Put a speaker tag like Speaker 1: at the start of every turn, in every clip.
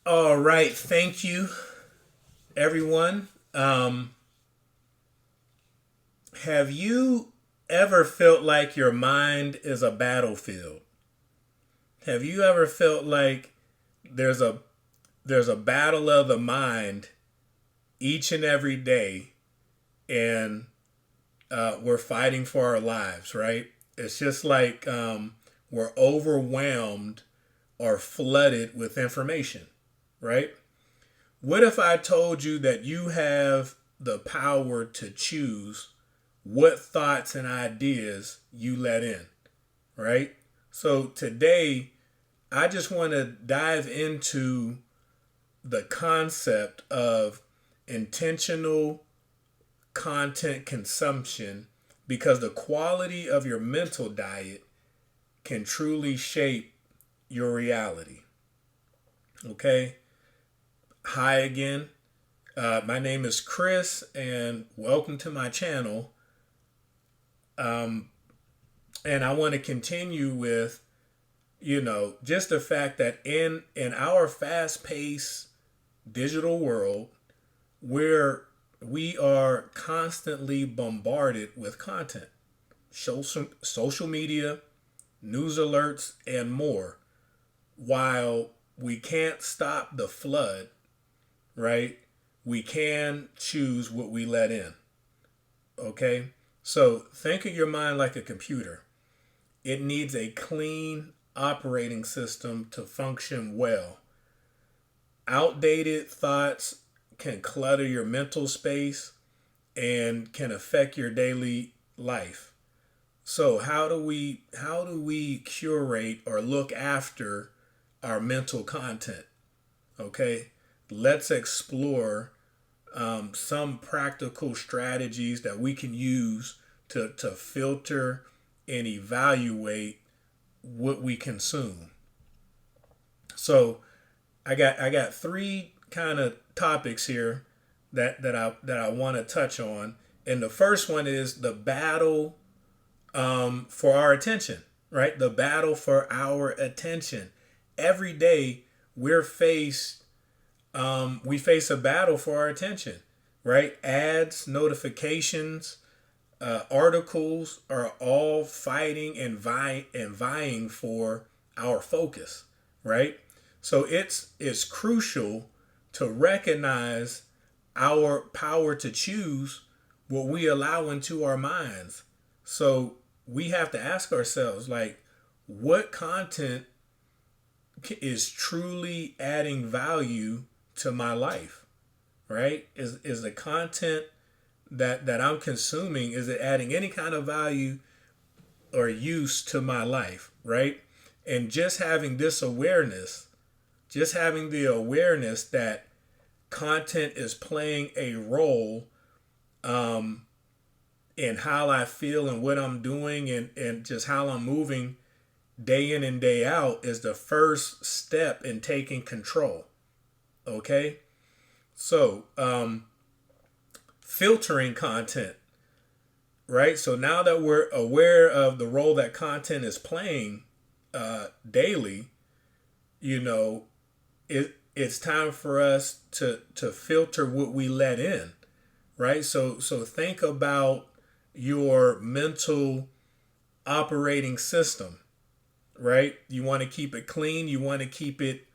Speaker 1: All right, thank you, everyone. Have you ever felt like your mind is a battlefield? Have you ever felt like there's a there's a battle of the mind each and every day, and we're fighting for our lives, right? It's just like we're overwhelmed or flooded with information, right? What if I told you that you have the power to choose what thoughts and ideas you let in, right? So today, I just want to dive into the concept of intentional content consumption because the quality of your mental diet can truly shape your reality. Okay? Hi again. My name is Chris, and welcome to my channel. Um, and I want to continue with, just the fact that in our fast-paced digital world, where we are constantly bombarded with content, social media, news alerts, and more. While we can't stop the flood, right? We can choose what we let in. Okay? So think of your mind like a computer. It needs a clean operating system to function well. Outdated thoughts can clutter your mental space and can affect your daily life. So how do we curate or look after our mental content? Okay, let's explore some practical strategies that we can use to filter and evaluate what we consume. So I got three kind of topics here that I want to touch on, and the first one is the battle for our attention. Right, the battle for our attention. Every day we're faced we face a battle for our attention, right? Ads, notifications, articles are all fighting and vying for our focus, right? So it's crucial to recognize our power to choose what we allow into our minds. So we have to ask ourselves, like, what content is truly adding value to my life, right? Is the content that I'm consuming, is it adding any kind of value or use to my life, right? And just having this awareness, just having the awareness that content is playing a role um, in how I feel and what I'm doing and just how I'm moving day in and day out is the first step in taking control. Okay? So, filtering content, right? So now that we're aware of the role that content is playing daily, you know, it's time for us to filter what we let in, right? So think about your mental operating system, right? You want to keep it clean, you want to keep it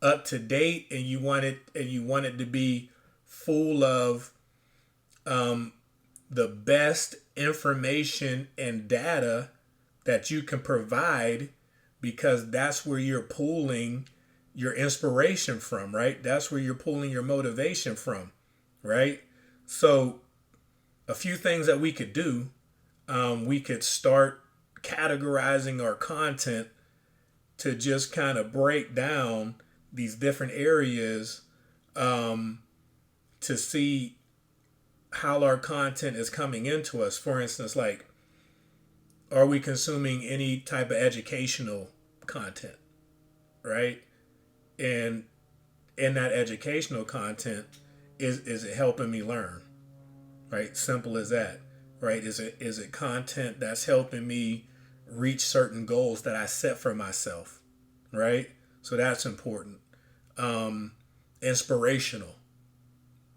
Speaker 1: up to date, and you want it to be full of um, the best information and data that you can provide, because that's where you're pulling your inspiration from, right? That's where you're pulling your motivation from, right? So a few things that we could do, we could start categorizing our content to just kind of break down these different areas, um, to see how our content is coming into us. For instance, like, are we consuming any type of educational content, right? And in that educational content, is it helping me learn, right? Simple as that, right? Is it content that's helping me reach certain goals that I set for myself, right? So that's important. inspirational,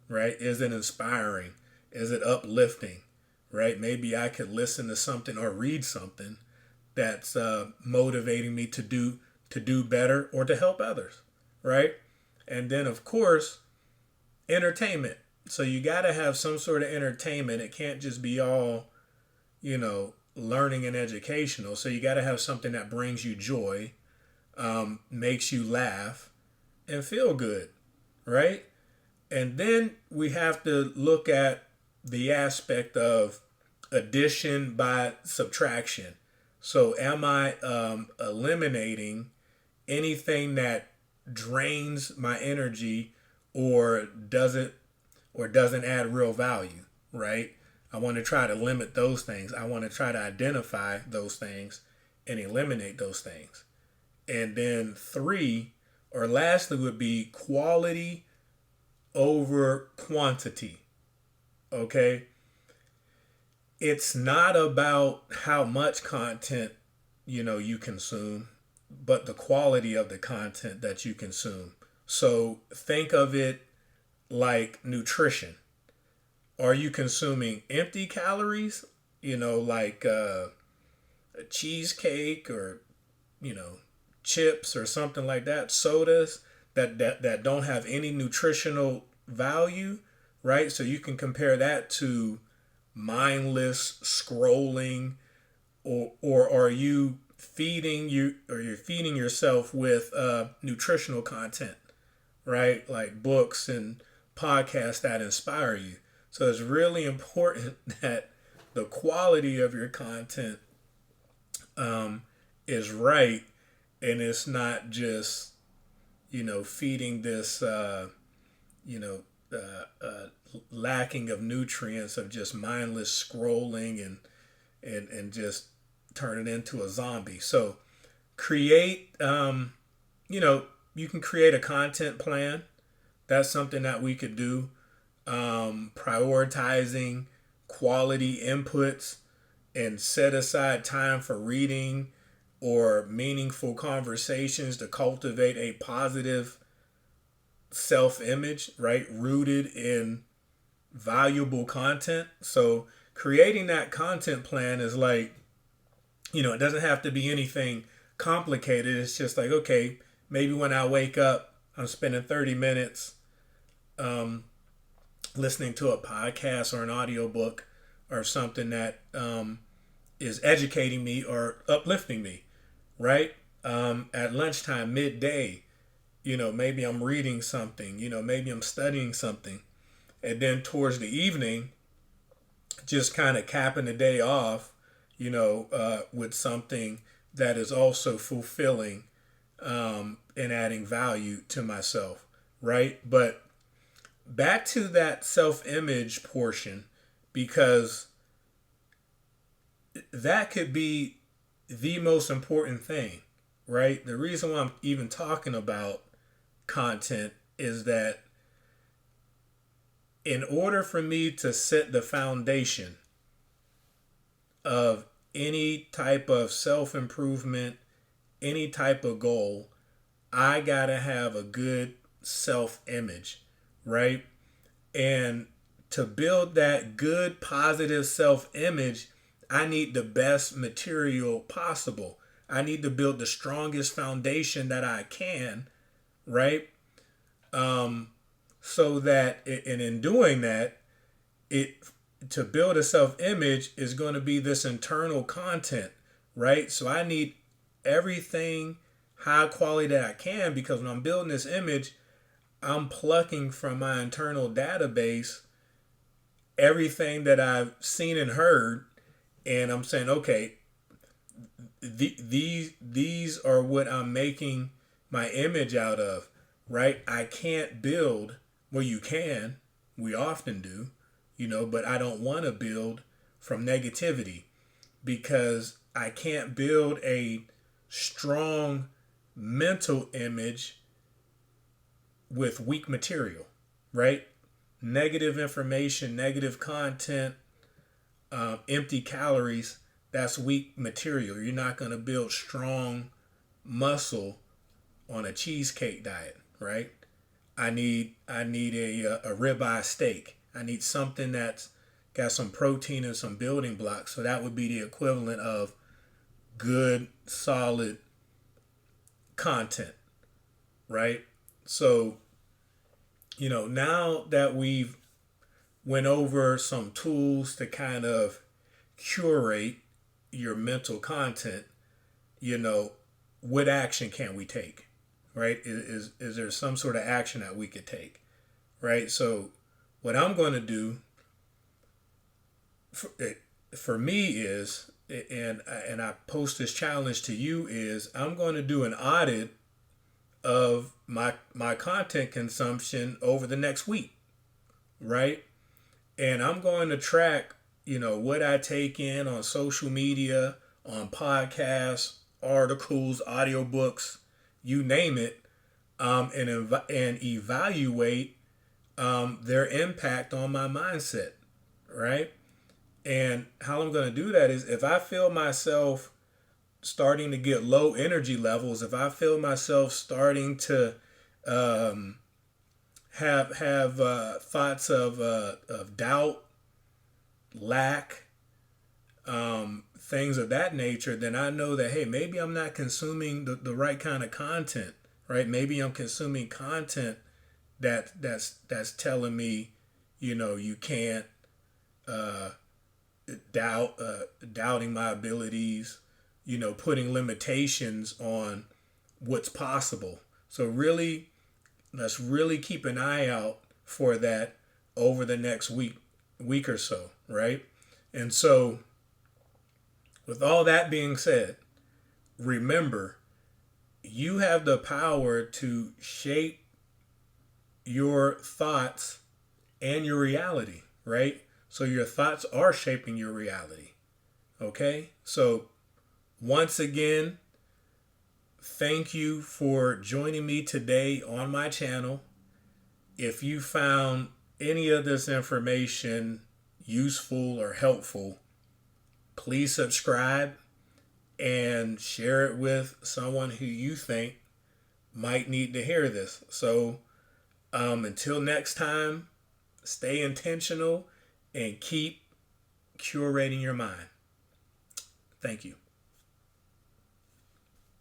Speaker 1: right? Is it inspiring? Is it uplifting, right? Maybe I could listen to something or read something that's motivating me to do better or to help others, right? And then of course, entertainment. So you got to have some sort of entertainment. It can't just be all, learning and educational. So you got to have something that brings you joy, makes you laugh, and feel good, right? And then we have to look at the aspect of addition by subtraction. So am I eliminating anything that drains my energy or doesn't add real value, right? I want to try to limit those things. I want to try to identify those things and eliminate those things. And then three, or lastly, would be quality over quantity. Okay? It's not about how much content, you consume, but the quality of the content that you consume. So think of it like nutrition. Are you consuming empty calories? Like a cheesecake or, chips or something like that, sodas that don't have any nutritional value, right? So you can compare that to mindless scrolling, or are you you're feeding yourself with nutritional content, right? Like books and podcasts that inspire you. So it's really important that the quality of your content is right, and it's not just feeding this lacking of nutrients of just mindless scrolling and just turn it into a zombie. So create you can create a content plan. That's something that we could do. Prioritizing quality inputs and set aside time for reading or meaningful conversations to cultivate a positive self-image, right? Rooted in valuable content. So creating that content plan is like, it doesn't have to be anything complicated. It's just like, okay, maybe when I wake up, I'm spending 30 minutes listening to a podcast or an audiobook or something that is educating me or uplifting me, right? At lunchtime, midday, maybe I'm reading something, maybe I'm studying something. And then towards the evening, just kind of capping the day off, with something that is also fulfilling and adding value to myself, right? But back to that self-image portion, because that could be the most important thing, right? The reason why I'm even talking about content is that in order for me to set the foundation of any type of self-improvement, any type of goal, I gotta have a good self-image, right? And to build that good, positive self-image, I need the best material possible. I need to build the strongest foundation that I can, right? So that, and in doing that, to build a self-image is going to be this internal content, right? So I need everything high quality that I can, because when I'm building this image, I'm plucking from my internal database everything that I've seen and heard, and I'm saying, okay, these are what I'm making my image out of, right? I can't build, well, you can, we often do, but I don't want to build from negativity, because I can't build a strong mental image with weak material, right? Negative information, negative content, empty calories, that's weak material. You're not going to build strong muscle on a cheesecake diet, right? I need a ribeye steak. I need something that's got some protein and some building blocks. So that would be the equivalent of good, solid content, right? So, now that we've went over some tools to kind of curate your mental content, what action can we take, right? Is there some sort of action that we could take, right? So what I'm going to do for me is, and I post this challenge to you, is I'm going to do an audit of my content consumption over the next week, right? And I'm going to track, what I take in on social media, on podcasts, articles, audiobooks, you name it, and evaluate their impact on my mindset, right? And how I'm going to do that is if I feel myself starting to get low energy levels, if I feel myself starting to have thoughts of doubt, lack, things of that nature, then I know that, hey, maybe I'm not consuming the right kind of content, right? Maybe I'm consuming content that's telling me, you can't, doubting my abilities, putting limitations on what's possible. So really, let's really keep an eye out for that over the next week or so, right? And so, with all that being said, remember, you have the power to shape your thoughts and your reality, right? So your thoughts are shaping your reality. Okay? So once again, thank you for joining me today on my channel. If you found any of this information useful or helpful, please subscribe and share it with someone who you think might need to hear this. So until next time, stay intentional and keep curating your mind. Thank you.